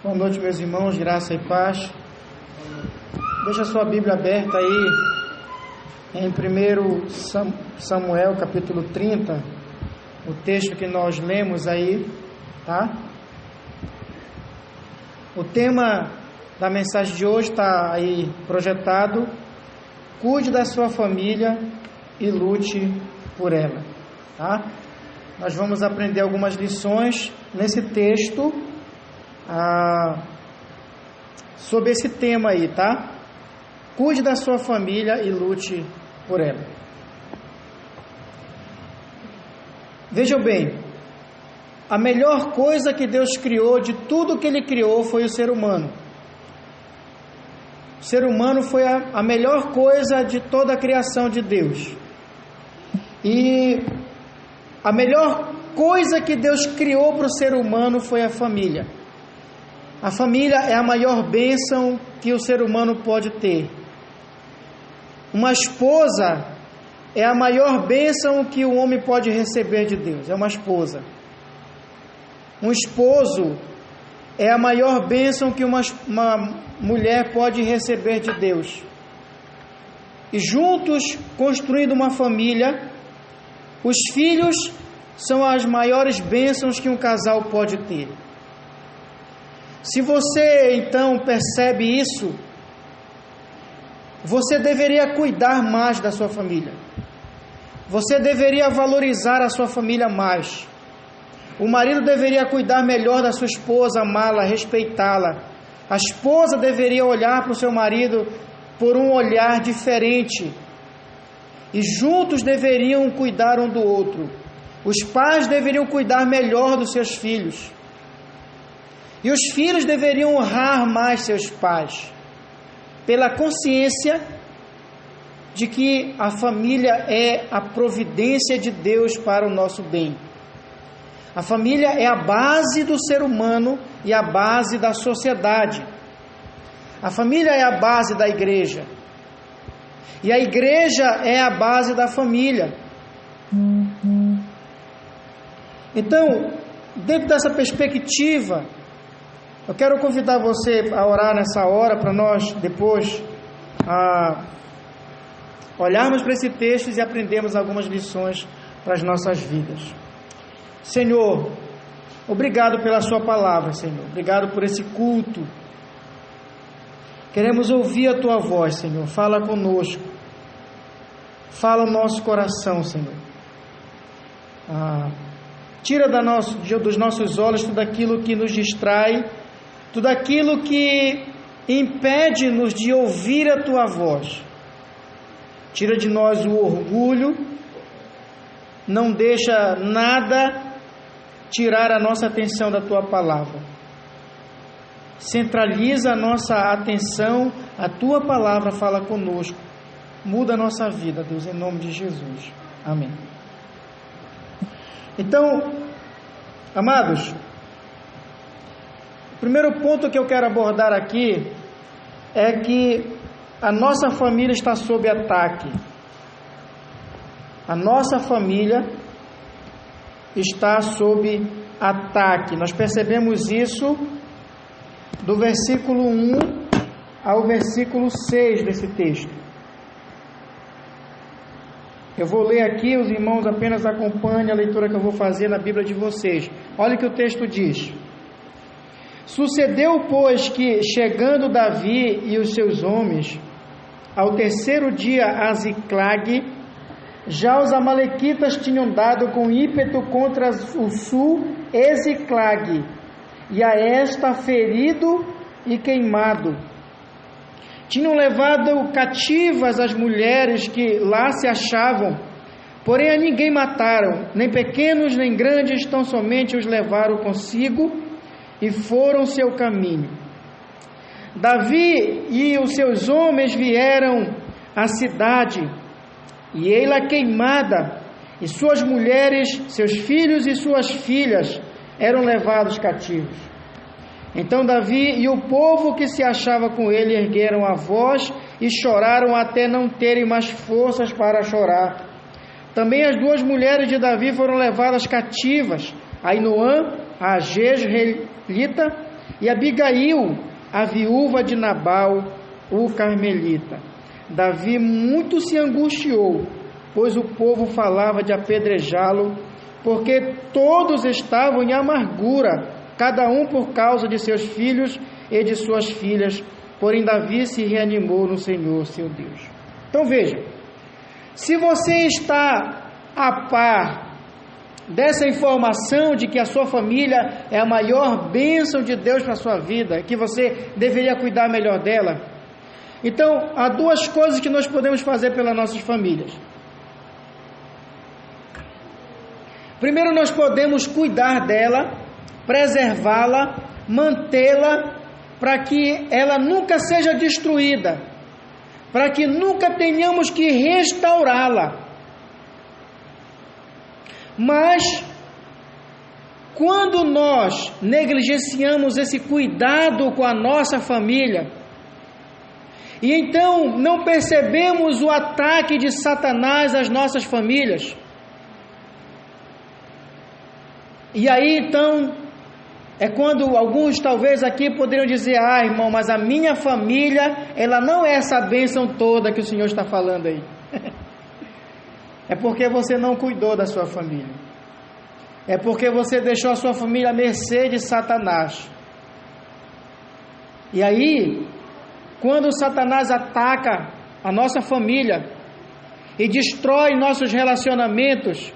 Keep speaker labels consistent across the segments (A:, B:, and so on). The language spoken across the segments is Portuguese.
A: Boa noite, meus irmãos, graça e paz. Deixa a sua Bíblia aberta aí em 1 Samuel, capítulo 30, o texto que nós lemos aí, tá? O tema da mensagem de hoje está aí projetado: cuide da sua família e lute por ela, tá? Nós vamos aprender algumas lições nesse texto sobre esse tema aí, tá? Cuide da sua família e lute por ela. Vejam bem, a melhor coisa que Deus criou, de tudo que Ele criou, foi o ser humano. O ser humano foi a melhor coisa de toda a criação de Deus. E a melhor coisa que Deus criou para o ser humano foi a família. A família é a maior bênção que o ser humano pode ter. Uma esposa é a maior bênção que o homem pode receber de Deus. É uma esposa. Um esposo é a maior bênção que uma mulher pode receber de Deus. E juntos, construindo uma família, os filhos são as maiores bênçãos que um casal pode ter. Se você então percebe isso, você deveria cuidar mais da sua família. Você deveria valorizar a sua família mais. O marido deveria cuidar melhor da sua esposa, amá-la, respeitá-la. A esposa deveria olhar para o seu marido por um olhar diferente. E juntos deveriam cuidar um do outro. Os pais deveriam cuidar melhor dos seus filhos. E os filhos deveriam honrar mais seus pais, pela consciência de que a família é a providência de Deus para o nosso bem. A família é a base do ser humano e a base da sociedade. A família é a base da igreja. E a igreja é a base da família. Então, dentro dessa perspectiva, eu quero convidar você a orar nessa hora, para nós depois olharmos para esse texto e aprendermos algumas lições para as nossas vidas. Senhor, obrigado pela sua palavra, Senhor. Obrigado por esse culto. Queremos ouvir a tua voz, Senhor. Fala conosco. Fala o nosso coração, Senhor. Tira dos nossos olhos tudo aquilo que nos distrai, tudo aquilo que impede-nos de ouvir a tua voz. Tira de nós o orgulho. Não deixa nada tirar a nossa atenção da tua palavra. Centraliza a nossa atenção, a tua palavra fala conosco. Muda a nossa vida, Deus, em nome de Jesus. Amém. Então, amados, o primeiro ponto que eu quero abordar aqui é que a nossa família está sob ataque. A nossa família está sob ataque. Nós percebemos isso do versículo 1 ao versículo 6 desse texto. Eu vou ler aqui, os irmãos apenas acompanhem a leitura que eu vou fazer na Bíblia de vocês. Olha o que o texto diz. Sucedeu, pois, que, chegando Davi e os seus homens, ao terceiro dia a Ziclague, já os amalequitas tinham dado com ímpeto contra o sul Ziclague, e a esta ferido e queimado. Tinham levado cativas as mulheres que lá se achavam, porém a ninguém mataram, nem pequenos nem grandes, tão somente os levaram consigo e foram seu caminho. Davi e os seus homens vieram à cidade, e ei-la queimada, e suas mulheres, seus filhos e suas filhas eram levados cativos. Então Davi e o povo que se achava com ele ergueram a voz e choraram até não terem mais forças para chorar. Também as duas mulheres de Davi foram levadas cativas, Ainoã, a Jezreelita, e Abigail, a viúva de Nabal, o carmelita. Davi muito se angustiou, pois o povo falava de apedrejá-lo, porque todos estavam em amargura, cada um por causa de seus filhos e de suas filhas. Porém Davi se reanimou no Senhor, seu Deus. Então veja, se você está a par dessa informação de que a sua família é a maior bênção de Deus para a sua vida, que você deveria cuidar melhor dela, então há duas coisas que nós podemos fazer pelas nossas famílias. Primeiro, nós podemos cuidar dela, preservá-la, mantê-la, para que ela nunca seja destruída, para que nunca tenhamos que restaurá-la. Mas, quando nós negligenciamos esse cuidado com a nossa família, e então não percebemos o ataque de Satanás às nossas famílias, e aí então é quando alguns talvez aqui poderiam dizer: ah, irmão, mas a minha família, ela não é essa bênção toda que o Senhor está falando aí. É porque você não cuidou da sua família. É porque você deixou a sua família à mercê de Satanás. E aí, quando Satanás ataca a nossa família e destrói nossos relacionamentos,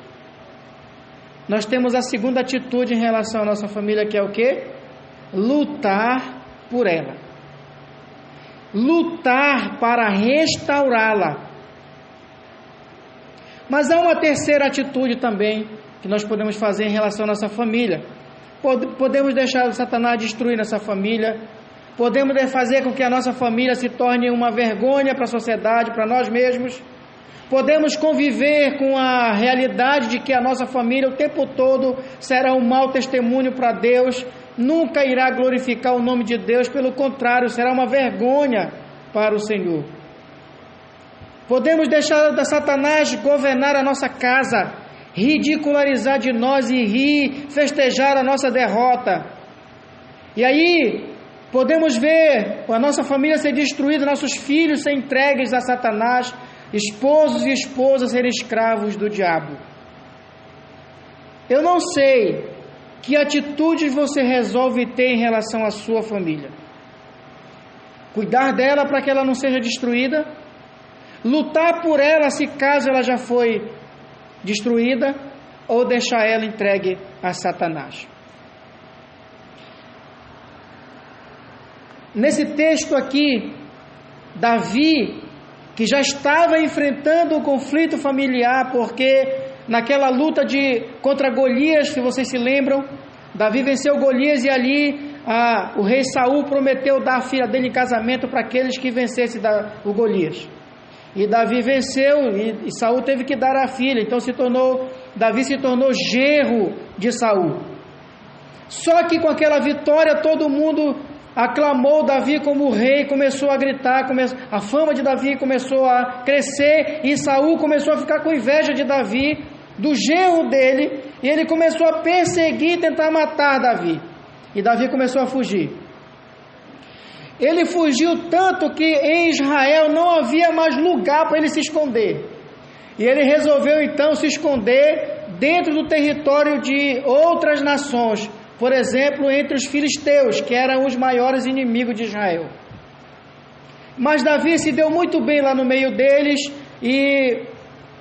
A: nós temos a segunda atitude em relação à nossa família, que é o quê? Lutar por ela. Lutar para restaurá-la. Mas há uma terceira atitude também que nós podemos fazer em relação à nossa família. Podemos deixar o Satanás destruir nossa família. Podemos fazer com que a nossa família se torne uma vergonha para a sociedade, para nós mesmos. Podemos conviver com a realidade de que a nossa família o tempo todo será um mau testemunho para Deus, nunca irá glorificar o nome de Deus, pelo contrário, será uma vergonha para o Senhor. Podemos deixar Satanás governar a nossa casa, ridicularizar de nós e rir, festejar a nossa derrota. E aí podemos ver a nossa família ser destruída, nossos filhos serem entregues a Satanás, esposos e esposas serem escravos do diabo. Eu não sei que atitudes você resolve ter em relação à sua família. Cuidar dela para que ela não seja destruída, lutar por ela se caso ela já foi destruída, ou deixar ela entregue a Satanás. Nesse texto aqui, Davi, que já estava enfrentando o conflito familiar, porque naquela luta contra Golias, se vocês se lembram, Davi venceu Golias e ali o rei Saul prometeu dar a filha dele em casamento para aqueles que vencessem o Golias. E Davi venceu e Saul teve que dar a filha, então Davi se tornou genro de Saul. Só que com aquela vitória todo mundo aclamou Davi como rei, começou a gritar, a fama de Davi começou a crescer e Saul começou a ficar com inveja de Davi, do genro dele, e ele começou a perseguir e tentar matar Davi. E Davi começou a fugir. Ele fugiu tanto que em Israel não havia mais lugar para ele se esconder. E ele resolveu então se esconder dentro do território de outras nações. Por exemplo, entre os filisteus, que eram os maiores inimigos de Israel. Mas Davi se deu muito bem lá no meio deles e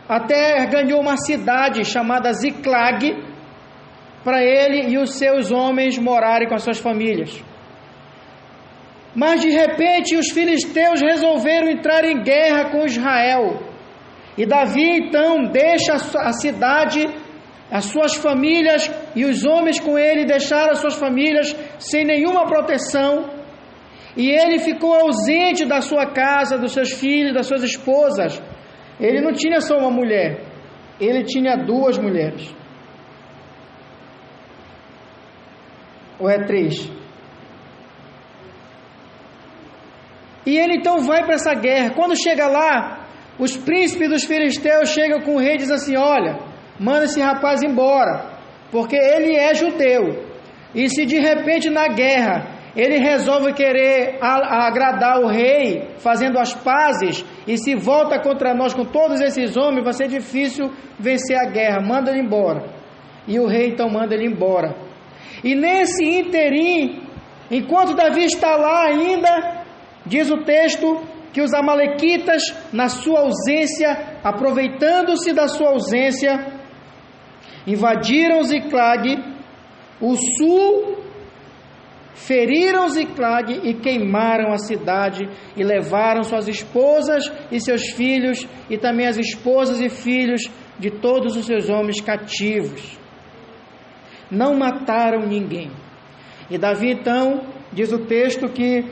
A: até ganhou uma cidade chamada Ziclag para ele e os seus homens morarem com as suas famílias. Mas de repente os filisteus resolveram entrar em guerra com Israel. E Davi então deixa a cidade, as suas famílias e os homens com ele deixaram as suas famílias sem nenhuma proteção. E ele ficou ausente da sua casa, dos seus filhos, das suas esposas. Ele não tinha só uma mulher, ele tinha 2 mulheres. Ou é 3? E ele então vai para essa guerra. Quando chega lá, os príncipes dos filisteus chegam com o rei e dizem assim: olha, manda esse rapaz embora, porque ele é judeu. E se de repente na guerra ele resolve querer agradar o rei, fazendo as pazes, e se volta contra nós com todos esses homens, vai ser difícil vencer a guerra, manda ele embora. E o rei então manda ele embora. E nesse interim, enquanto Davi está lá ainda, diz o texto que os amalequitas, na sua ausência, aproveitando-se da sua ausência, invadiram Ziclag, o sul, feriram Ziclag e queimaram a cidade, e levaram suas esposas e seus filhos, e também as esposas e filhos de todos os seus homens cativos. Não mataram ninguém. E Davi então, diz o texto que,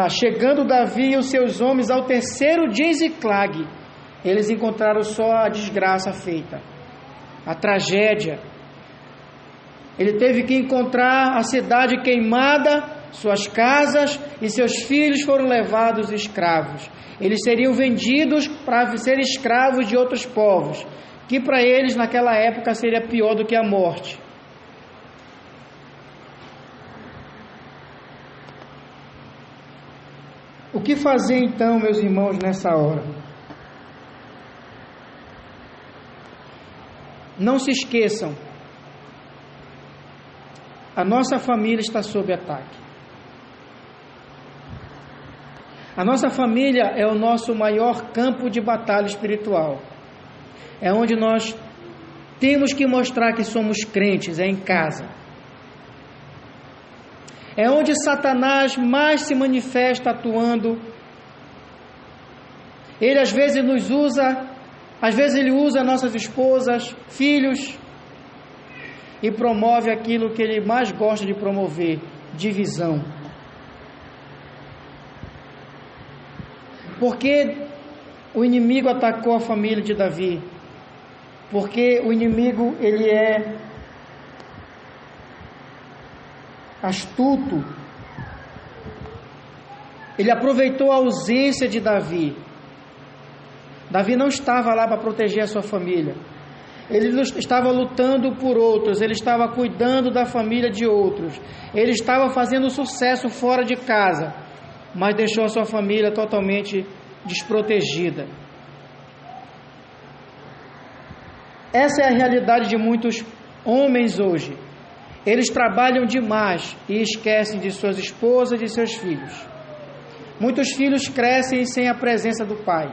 A: chegando Davi e os seus homens ao terceiro dia em Ziclag, eles encontraram só a desgraça feita, a tragédia. Ele teve que encontrar a cidade queimada, suas casas, e seus filhos foram levados escravos. Eles seriam vendidos para ser escravos de outros povos, que para eles naquela época seria pior do que a morte. O que fazer então, meus irmãos, nessa hora? Não se esqueçam, a nossa família está sob ataque. A nossa família é o nosso maior campo de batalha espiritual. É onde nós temos que mostrar que somos crentes, é em casa. É onde Satanás mais se manifesta atuando. Ele às vezes nos usa, às vezes ele usa nossas esposas, filhos, e promove aquilo que ele mais gosta de promover, divisão. Porque o inimigo atacou a família de Davi? Porque o inimigo, ele é astuto. Ele aproveitou a ausência de Davi. Davi não estava lá para proteger a sua família. Ele estava lutando por outros, ele estava cuidando da família de outros, ele estava fazendo sucesso fora de casa, mas deixou a sua família totalmente desprotegida. Essa é a realidade de muitos homens hoje. Eles trabalham demais e esquecem de suas esposas e de seus filhos. Muitos filhos crescem sem a presença do pai.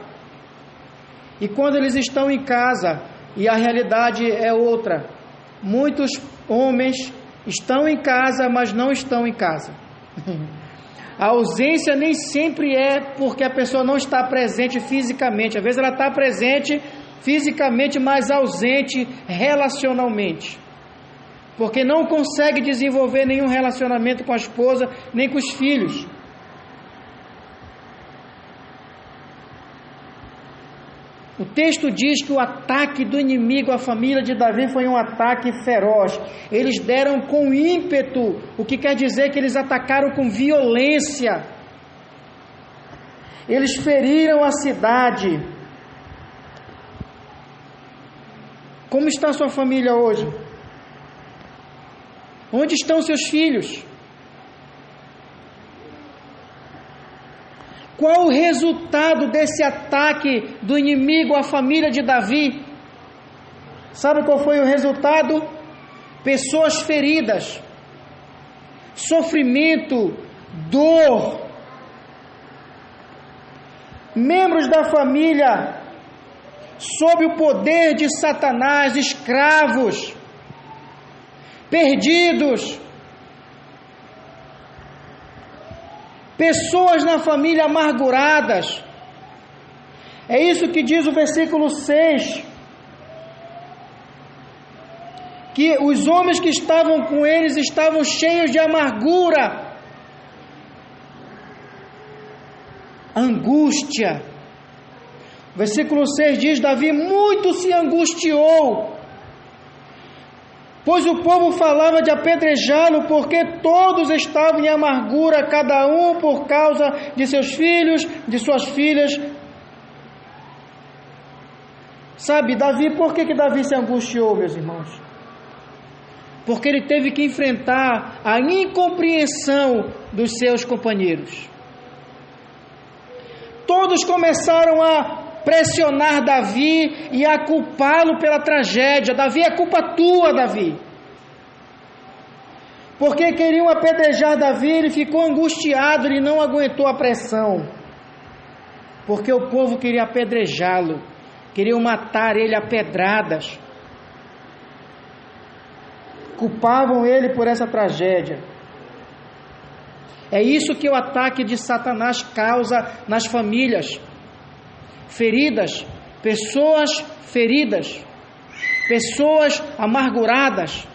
A: E quando eles estão em casa, e a realidade é outra, muitos homens estão em casa, mas não estão em casa. A ausência nem sempre é porque a pessoa não está presente fisicamente. Às vezes ela está presente fisicamente, mas ausente relacionalmente, porque não consegue desenvolver nenhum relacionamento com a esposa, nem com os filhos. O texto diz que o ataque do inimigo à família de Davi foi um ataque feroz. Eles deram com ímpeto, o que quer dizer que eles atacaram com violência. Eles feriram a cidade. Como está a sua família hoje? Onde estão seus filhos? Qual o resultado desse ataque do inimigo à família de Davi? Sabe qual foi o resultado? Pessoas feridas, sofrimento, dor. Membros da família sob o poder de Satanás, escravos, perdidos. Pessoas na família amarguradas. É isso que diz o versículo 6. Que os homens que estavam com eles estavam cheios de amargura, angústia. Versículo 6 diz: Davi muito se angustiou, pois o povo falava de apedrejá-lo, porque todos estavam em amargura, cada um por causa de seus filhos, de suas filhas. Sabe, Davi, por que Davi se angustiou, meus irmãos? porque ele teve que enfrentar a incompreensão dos seus companheiros. Todos começaram a pressionar Davi e a culpá-lo pela tragédia. Davi, é culpa tua, Davi. Porque queriam apedrejar Davi, ele ficou angustiado, ele não aguentou a pressão. Porque o povo queria apedrejá-lo, queriam matar ele a pedradas. Culpavam ele por essa tragédia. É isso que o ataque de Satanás causa nas famílias. Feridas, pessoas amarguradas,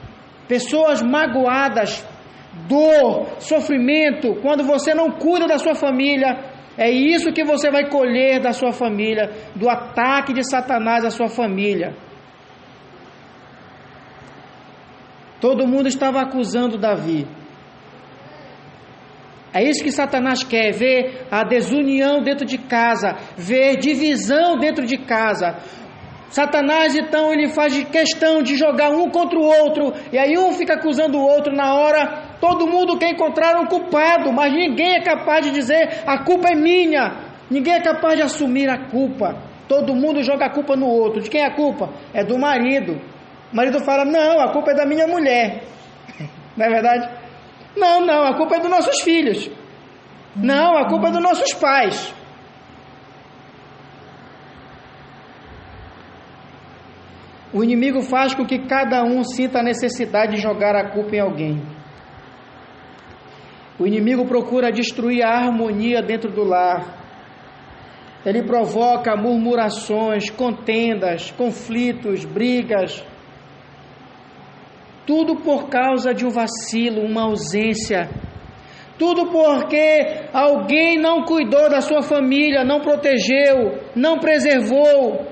A: pessoas magoadas, dor, sofrimento. Quando você não cuida da sua família, é isso que você vai colher da sua família, do ataque de Satanás à sua família. Todo mundo estava acusando Davi. É isso que Satanás quer, ver a desunião dentro de casa, ver divisão dentro de casa. Satanás, então, ele faz questão de jogar um contra o outro, e aí um fica acusando o outro. Na hora, todo mundo quer encontrar um culpado, mas ninguém é capaz de dizer, a culpa é minha. Ninguém é capaz de assumir a culpa. Todo mundo joga a culpa no outro. De quem é a culpa? É do marido. O marido fala, não, a culpa é da minha mulher. Não é verdade? Não, a culpa é dos nossos filhos. Não, a culpa é dos nossos pais. O inimigo faz com que cada um sinta a necessidade de jogar a culpa em alguém. O inimigo procura destruir a harmonia dentro do lar. Ele provoca murmurações, contendas, conflitos, brigas. Tudo por causa de um vacilo, uma ausência. Tudo porque alguém não cuidou da sua família, não protegeu, não preservou.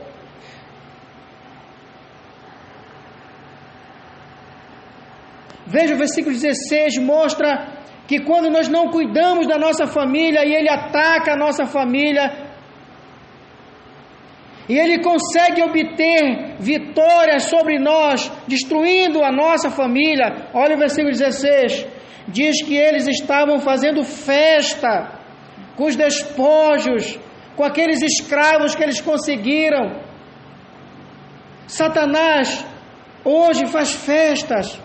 A: Veja o versículo 16, mostra que quando nós não cuidamos da nossa família e ele ataca a nossa família, e ele consegue obter vitórias sobre nós, destruindo a nossa família. Olha o versículo 16, diz que eles estavam fazendo festa com os despojos, com aqueles escravos que eles conseguiram. Satanás hoje faz festas,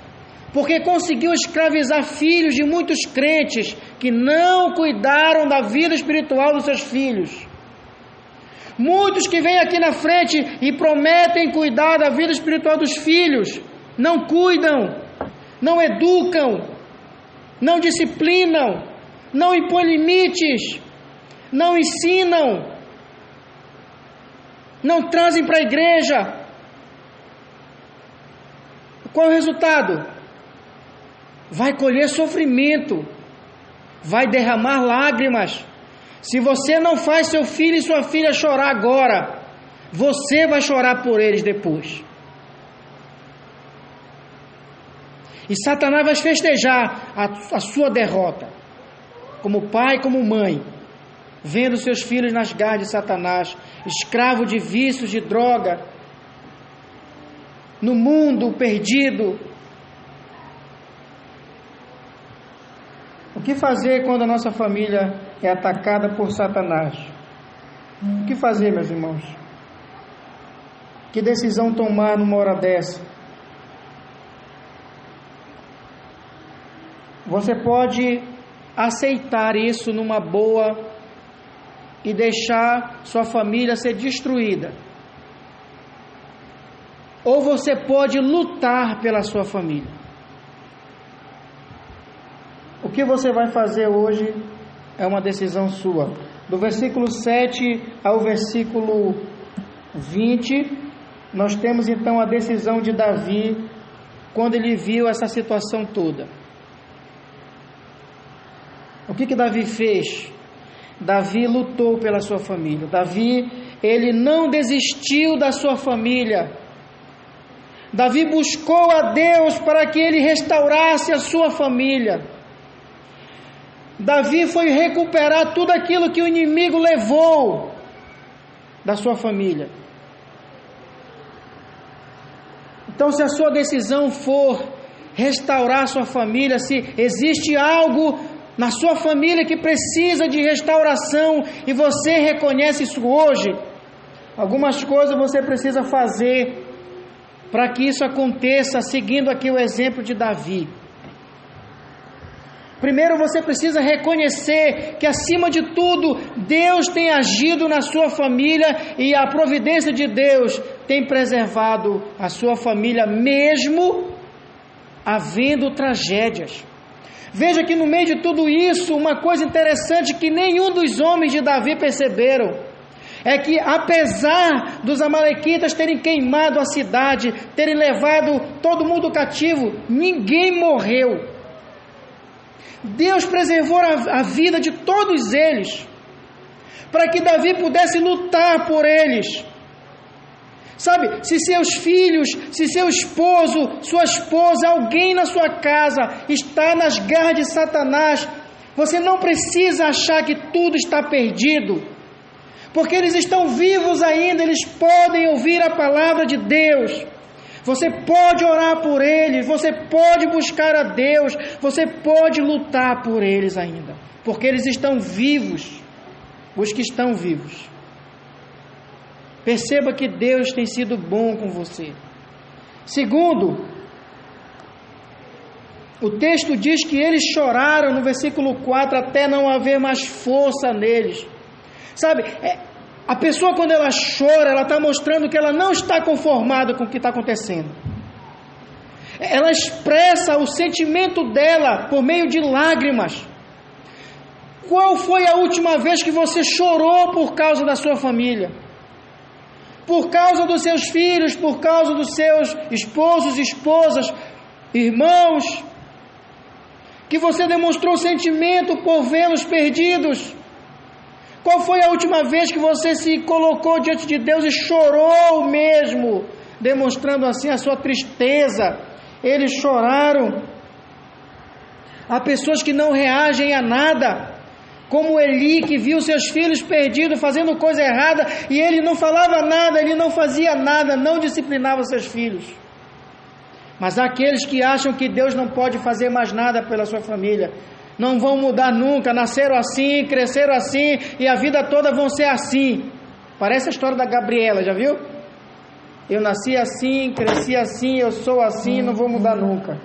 A: porque conseguiu escravizar filhos de muitos crentes que não cuidaram da vida espiritual dos seus filhos. Muitos que vêm aqui na frente e prometem cuidar da vida espiritual dos filhos, não cuidam, não educam, não disciplinam, não impõem limites, não ensinam, não trazem para a igreja. Qual é o resultado? Vai colher sofrimento, vai derramar lágrimas. Se você não faz seu filho e sua filha chorar agora, você vai chorar por eles depois. E Satanás vai festejar a sua derrota, como pai, como mãe, vendo seus filhos nas garras de Satanás, escravo de vícios, de droga, no mundo perdido. O que fazer quando a nossa família é atacada por Satanás? O que fazer, meus irmãos? Que decisão tomar numa hora dessa? Você pode aceitar isso numa boa e deixar sua família ser destruída. Ou você pode lutar pela sua família. O que você vai fazer hoje é uma decisão sua. Do versículo 7 ao versículo 20, nós temos então a decisão de Davi, quando ele viu essa situação toda. O que Davi fez? Davi lutou pela sua família. Davi, ele não desistiu da sua família. Davi buscou a Deus para que ele restaurasse a sua família. Davi foi recuperar tudo aquilo que o inimigo levou da sua família. Então, se a sua decisão for restaurar sua família, se existe algo na sua família que precisa de restauração e você reconhece isso hoje, algumas coisas você precisa fazer para que isso aconteça, seguindo aqui o exemplo de Davi. Primeiro você precisa reconhecer que acima de tudo, Deus tem agido na sua família e a providência de Deus tem preservado a sua família mesmo havendo tragédias. Veja que no meio de tudo isso, uma coisa interessante que nenhum dos homens de Davi perceberam, é que apesar dos amalequitas terem queimado a cidade, terem levado todo mundo cativo, ninguém morreu. Deus preservou a vida de todos eles, para que Davi pudesse lutar por eles. Sabe, se seus filhos, se seu esposo, sua esposa, alguém na sua casa está nas garras de Satanás, você não precisa achar que tudo está perdido, porque eles estão vivos ainda, eles podem ouvir a palavra de Deus. Você pode orar por eles, você pode buscar a Deus, você pode lutar por eles ainda, porque eles estão vivos, os que estão vivos. Perceba que Deus tem sido bom com você. Segundo, o texto diz que eles choraram no versículo 4 até não haver mais força neles. Sabe, a pessoa quando ela chora, ela está mostrando que ela não está conformada com o que está acontecendo. Ela expressa o sentimento dela por meio de lágrimas. Qual foi a última vez que você chorou por causa da sua família? Por causa dos seus filhos, por causa dos seus esposos, esposas, irmãos, que você demonstrou sentimento por vê-los perdidos? Qual foi a última vez que você se colocou diante de Deus e chorou mesmo, demonstrando assim a sua tristeza? Eles choraram. Há pessoas que não reagem a nada, como Eli, que viu seus filhos perdidos, fazendo coisa errada, e ele não falava nada, ele não fazia nada, não disciplinava seus filhos. Mas há aqueles que acham que Deus não pode fazer mais nada pela sua família, não vão mudar nunca, nasceram assim, cresceram assim, e a vida toda vão ser assim. Parece a história da Gabriela, já viu? Eu nasci assim, cresci assim, eu sou assim, não vou mudar nunca.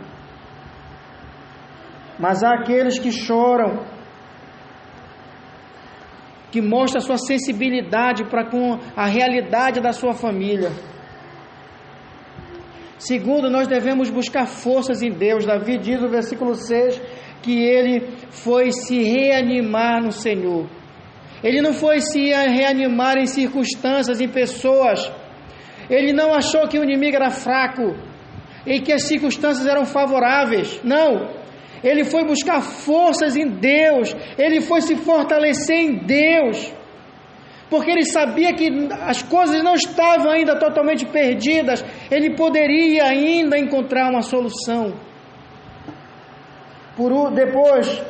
A: Mas há aqueles que choram, que mostram a sua sensibilidade para com a realidade da sua família. Segundo, nós devemos buscar forças em Deus. Davi diz no versículo 6 que ele foi se reanimar no Senhor. Ele não foi se reanimar em circunstâncias, em pessoas. Ele não achou que o inimigo era fraco e que as circunstâncias eram favoráveis. Não. Ele foi buscar forças em Deus. Ele foi se fortalecer em Deus. Porque ele sabia que as coisas não estavam ainda totalmente perdidas. Ele poderia ainda encontrar uma solução. Depois,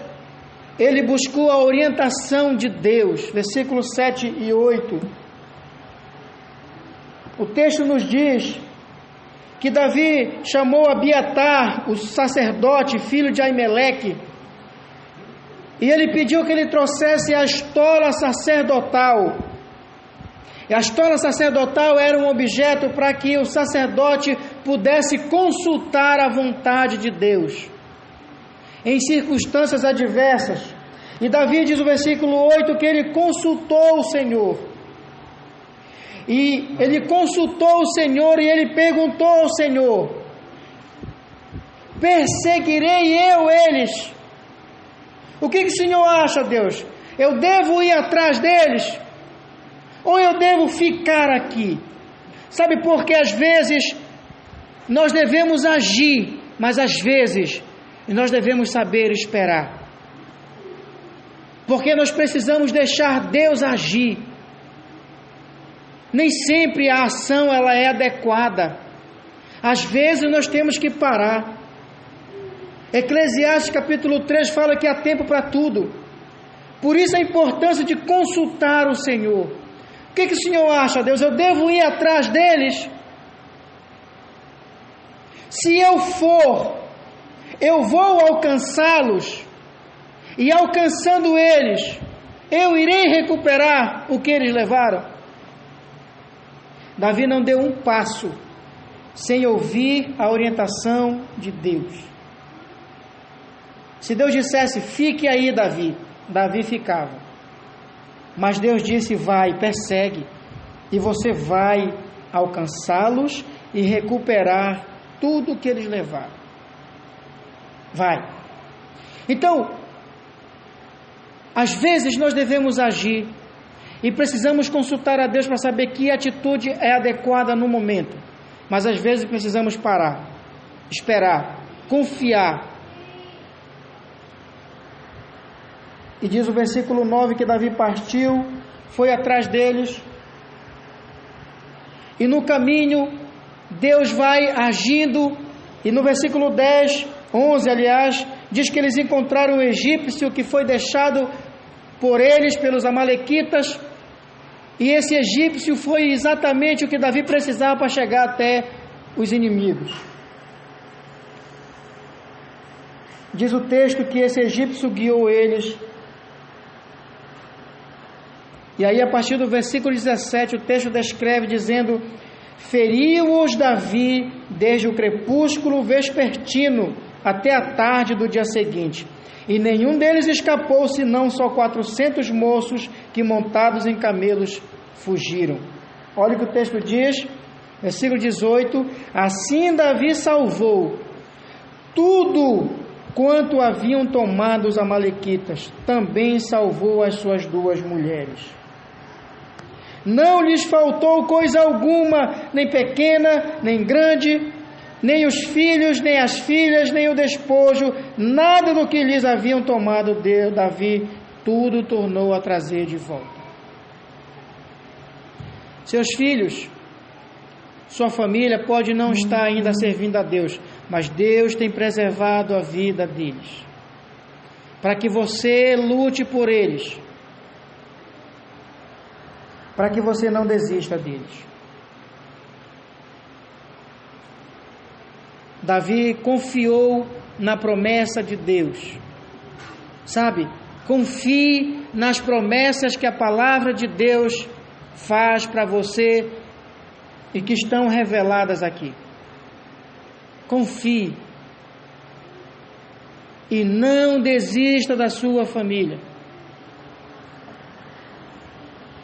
A: ele buscou a orientação de Deus. Versículos 7 e 8. O texto nos diz que Davi chamou Abiatar, o sacerdote, filho de Aimeleque, e ele pediu que ele trouxesse a estola sacerdotal. E a estola sacerdotal era um objeto para que o sacerdote pudesse consultar a vontade de Deus em circunstâncias adversas. E Davi diz no versículo 8 que ele consultou o Senhor. E ele consultou o Senhor e ele perguntou ao Senhor: perseguirei eu eles? O que o Senhor acha, Deus? Eu devo ir atrás deles? Ou eu devo ficar aqui? Sabe, porque às vezes nós devemos agir, mas às vezes nós devemos saber esperar. Porque nós precisamos deixar Deus agir. Nem sempre a ação ela é adequada. Às vezes nós temos que parar. Eclesiastes capítulo 3 fala que há tempo para tudo. Por isso a importância de consultar o Senhor. O que o Senhor acha, Deus? Eu devo ir atrás deles? Se eu for, eu vou alcançá-los, e alcançando eles, eu irei recuperar o que eles levaram. Davi não deu um passo sem ouvir a orientação de Deus. Se Deus dissesse, fique aí, Davi, Davi ficava. Mas Deus disse, vai, persegue, e você vai alcançá-los e recuperar tudo o que eles levaram. Vai. Então, às vezes nós devemos agir e precisamos consultar a Deus para saber que atitude é adequada no momento. Mas às vezes precisamos parar, esperar, confiar. E diz o versículo 9 que Davi partiu, foi atrás deles, e no caminho Deus vai agindo, e no versículo 11 aliás, diz que eles encontraram um egípcio que foi deixado por eles, pelos amalequitas, e esse egípcio foi exatamente o que Davi precisava para chegar até os inimigos. Diz o texto que esse egípcio guiou eles. E aí, a partir do versículo 17, o texto descreve dizendo: feriu-os Davi desde o crepúsculo vespertino até a tarde do dia seguinte, e nenhum deles escapou, senão só 400 moços que, montados em camelos, fugiram. Olha o que o texto diz, versículo 18: assim Davi salvou tudo quanto haviam tomado os amalequitas, também salvou as suas 2 mulheres. Não lhes faltou coisa alguma, nem pequena, nem grande, nem os filhos, nem as filhas, nem o despojo, nada do que lhes haviam tomado de Davi, tudo tornou a trazer de volta. Seus filhos, sua família pode não estar ainda servindo a Deus, mas Deus tem preservado a vida deles, para que você lute por eles, para que você não desista deles. Davi confiou na promessa de Deus. Sabe, confie nas promessas que a palavra de Deus faz para você e que estão reveladas aqui. Confie e não desista da sua família.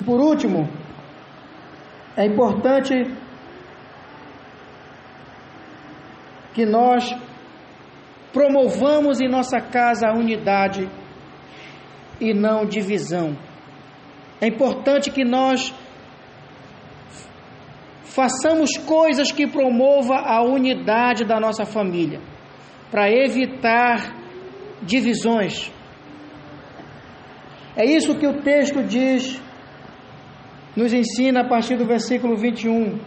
A: Por último, é importante que nós promovamos em nossa casa a unidade e não divisão. É importante que nós façamos coisas que promovam a unidade da nossa família, para evitar divisões. É isso que o texto diz, nos ensina a partir do versículo 21.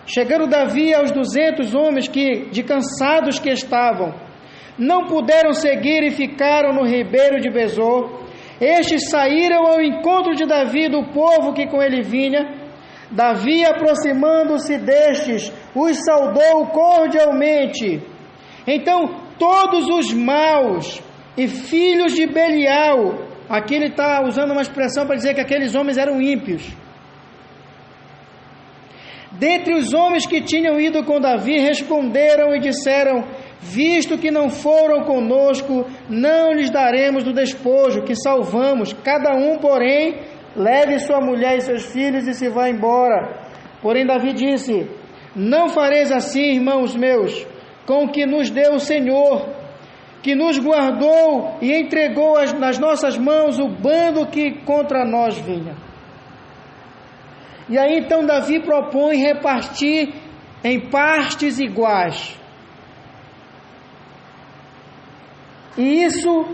A: Chegando Davi aos 200 homens que, de cansados que estavam, não puderam seguir e ficaram no ribeiro de Besor. Estes saíram ao encontro de Davi e do povo que com ele vinha. Davi, aproximando-se destes, os saudou cordialmente. Então todos os maus e filhos de Belial, aqui ele está usando uma expressão para dizer que aqueles homens eram ímpios, dentre os homens que tinham ido com Davi, responderam e disseram: visto que não foram conosco, não lhes daremos do despojo que salvamos. Cada um, porém, leve sua mulher e seus filhos e se vá embora. Porém Davi disse: não fareis assim, irmãos meus, com o que nos deu o Senhor, que nos guardou e entregou nas nossas mãos o bando que contra nós vinha. E aí então Davi propõe repartir em partes iguais. E isso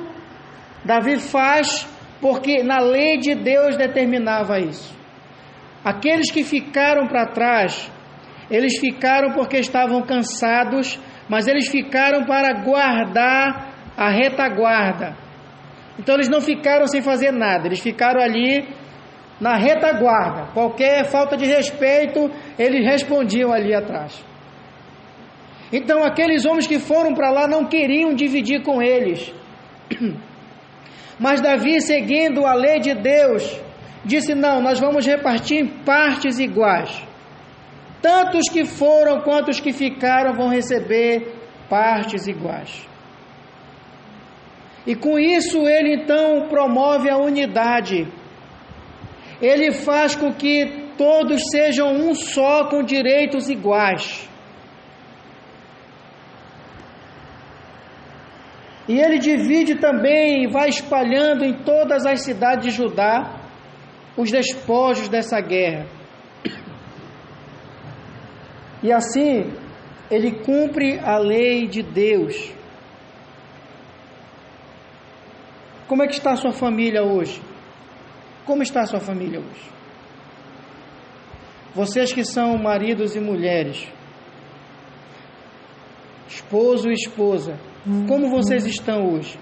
A: Davi faz porque na lei de Deus determinava isso. Aqueles que ficaram para trás, eles ficaram porque estavam cansados, mas eles ficaram para guardar a retaguarda. Então eles não ficaram sem fazer nada, eles ficaram ali na retaguarda. Qualquer falta de respeito, eles respondiam ali atrás. Então aqueles homens que foram para lá não queriam dividir com eles. Mas Davi, seguindo a lei de Deus, disse: não, nós vamos repartir em partes iguais. Tanto os que foram quanto os que ficaram vão receber partes iguais. E com isso ele então promove a unidade. Ele faz com que todos sejam um só, com direitos iguais. E ele divide também e vai espalhando em todas as cidades de Judá os despojos dessa guerra. E assim ele cumpre a lei de Deus. Como é que está a sua família hoje? Como está a sua família hoje? Vocês que são maridos e mulheres, esposo e esposa, como vocês estão hoje?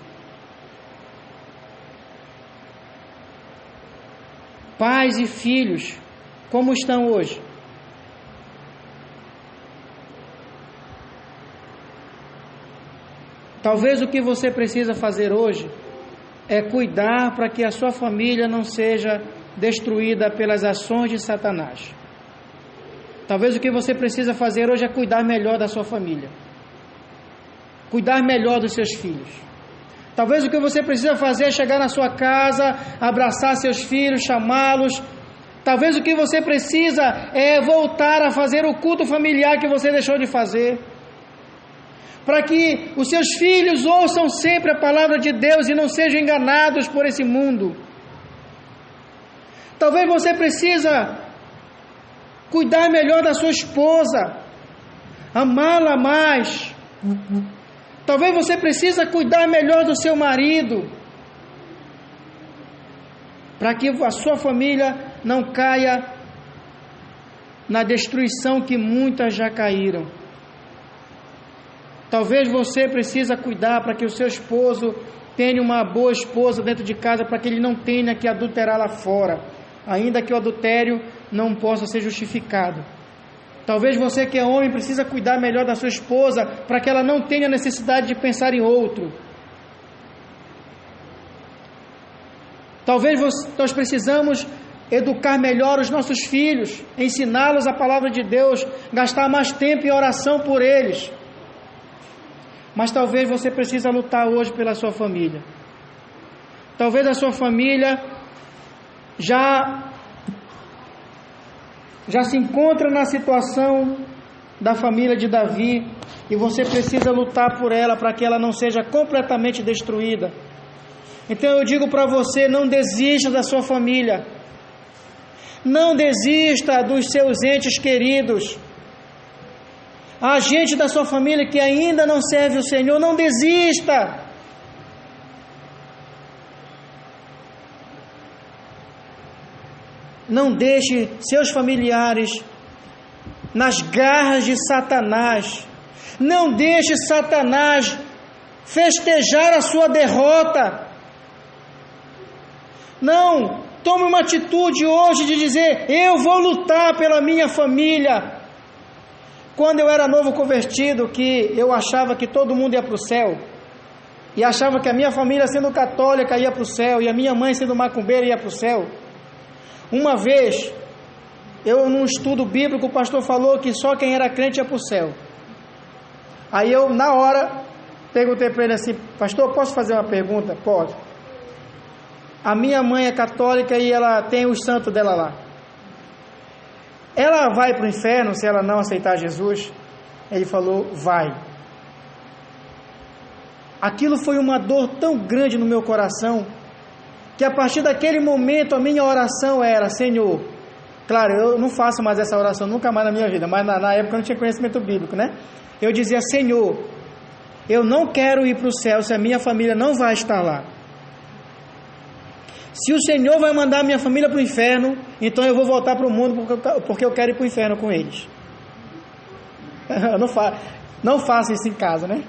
A: Pais e filhos, como estão hoje? Talvez o que você precisa fazer hoje é cuidar para que a sua família não seja destruída pelas ações de Satanás. Talvez o que você precisa fazer hoje é cuidar melhor da sua família, cuidar melhor dos seus filhos. Talvez o que você precisa fazer é chegar na sua casa, abraçar seus filhos, chamá-los. Talvez o que você precisa é voltar a fazer o culto familiar que você deixou de fazer, para que os seus filhos ouçam sempre a palavra de Deus e não sejam enganados por esse mundo. Talvez você precisa cuidar melhor da sua esposa, amá-la mais. Talvez você precisa cuidar melhor do seu marido, para que a sua família não caia na destruição que muitas já caíram. Talvez você precisa cuidar para que o seu esposo tenha uma boa esposa dentro de casa, para que ele não tenha que adulterar lá fora, ainda que o adultério não possa ser justificado. Talvez você que é homem precisa cuidar melhor da sua esposa, para que ela não tenha necessidade de pensar em outro. Talvez nós precisamos educar melhor os nossos filhos, ensiná-los a palavra de Deus, gastar mais tempo em oração por eles. Mas talvez você precise lutar hoje pela sua família. Talvez a sua família já se encontra na situação da família de Davi, e você precisa lutar por ela, para que ela não seja completamente destruída. Então eu digo para você: não desista da sua família, não desista dos seus entes queridos. Há gente da sua família que ainda não serve o Senhor, não desista. Não deixe seus familiares nas garras de Satanás. Não deixe Satanás festejar a sua derrota. Não, tome uma atitude hoje de dizer: eu vou lutar pela minha família. Quando eu era novo convertido, que eu achava que todo mundo ia para o céu, e achava que a minha família, sendo católica, ia para o céu, e a minha mãe, sendo macumbeira, ia para o céu. Uma vez, num estudo bíblico, o pastor falou que só quem era crente ia para o céu. Aí eu, na hora, perguntei para ele assim: pastor, posso fazer uma pergunta? Pode. A minha mãe é católica e ela tem os santos dela lá. Ela vai para o inferno se ela não aceitar Jesus? Ele falou: vai. Aquilo foi uma dor tão grande no meu coração, que a partir daquele momento a minha oração era: Senhor, claro, eu não faço mais essa oração nunca mais na minha vida, mas na época eu não tinha conhecimento bíblico, né? Eu dizia: Senhor, eu não quero ir para o céu se a minha família não vai estar lá. Se o Senhor vai mandar a minha família para o inferno, então eu vou voltar para o mundo, porque eu quero ir para o inferno com eles. Não faça isso em casa, né?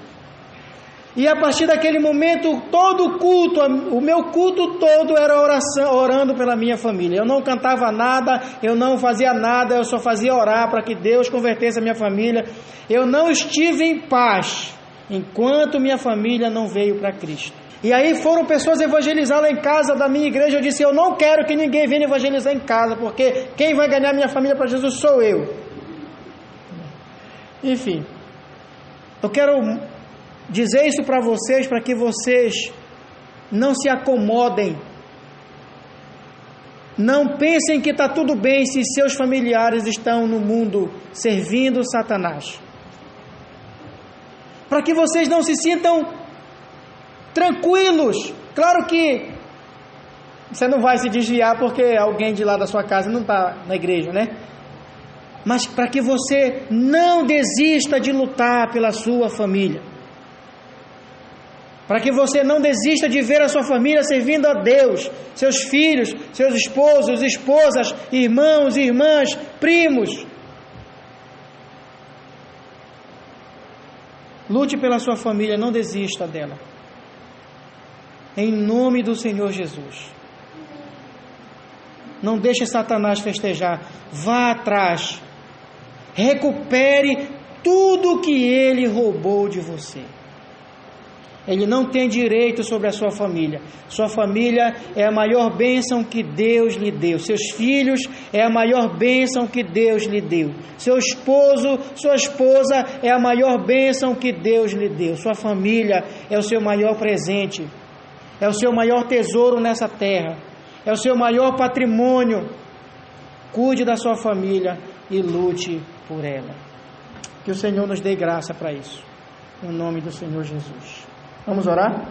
A: E a partir daquele momento, todo o culto, o meu culto todo era oração, orando pela minha família. Eu não cantava nada, eu não fazia nada, eu só fazia orar para que Deus convertesse a minha família. Eu não estive em paz enquanto minha família não veio para Cristo. E aí foram pessoas evangelizar lá em casa da minha igreja. Eu disse, eu não quero que ninguém venha evangelizar em casa, porque quem vai ganhar minha família para Jesus sou eu. Enfim, eu quero dizer isso para vocês, para que vocês não se acomodem, não pensem que está tudo bem se seus familiares estão no mundo servindo Satanás, para que vocês não se sintam tranquilos. Claro que você não vai se desviar porque alguém de lá da sua casa não está na igreja, né? Mas para que você não desista de lutar pela sua família, para que você não desista de ver a sua família servindo a Deus, seus filhos, seus esposos, esposas, irmãos, irmãs, primos. Lute pela sua família, não desista dela. Em nome do Senhor Jesus. Não deixe Satanás festejar. Vá atrás. Recupere tudo que ele roubou de você. Ele não tem direito sobre a sua família. Sua família é a maior bênção que Deus lhe deu. Seus filhos é a maior bênção que Deus lhe deu. Seu esposo, sua esposa é a maior bênção que Deus lhe deu. Sua família é o seu maior presente. É o seu maior tesouro nessa terra. É o seu maior patrimônio. Cuide da sua família e lute por ela. Que o Senhor nos dê graça para isso. Em nome do Senhor Jesus. Vamos orar?